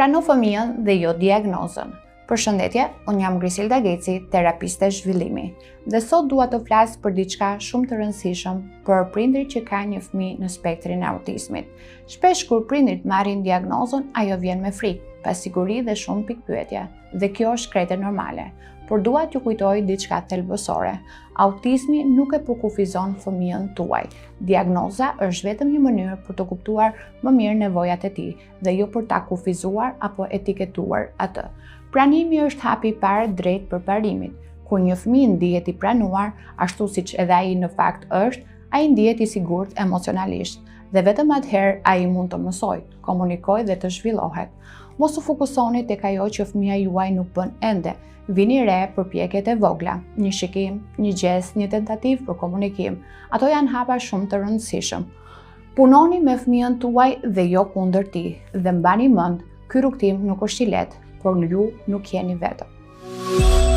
Prano fëmijën dhe jo diagnozën. Përshëndetje, unë jam Griselda Geci, terapiste zhvillimi, dhe sot dua të flas për diçka shumë të rëndësishëm për prindërit që kanë një fëmijë në spektrin e autizmit. Shpesh kur prindërit marrin diagnozën, ajo vjen me frikë, pasiguri dhe shumë pikpyetje, dhe kjo është krejtë normale. Por dua t'ju kujtoj diçka thelbësore. Autizmi nuk e përkufizon fëmijën tuaj. Diagnoza është vetëm një mënyrë për të kuptuar më mirë nevojat e tij dhe jo për ta kufizuar apo etiketuar atë. Pranimi është hapi i parë drejt përparimit. Kur një fëmijë ndihet i pranuar, ashtu siç edhe ai në fakt është, ai ndihet i sigurt emocionalisht dhe vetëm atëherë ai mund të mësojë, komunikojë dhe të zhvillohet. Mos u fokusoni tek ajo që fëmia juaj nuk bën ende. Vini re përpjekjet e vogla, një shikim, një gest, një tentativë për komunikim. Ato janë hapa shumë të rëndësishëm. Punoni me fëmijën tuaj dhe jo kundër tij, dhe mbani mend, ky rrugtim nuk është i lehtë, por ju nuk jeni vetëm.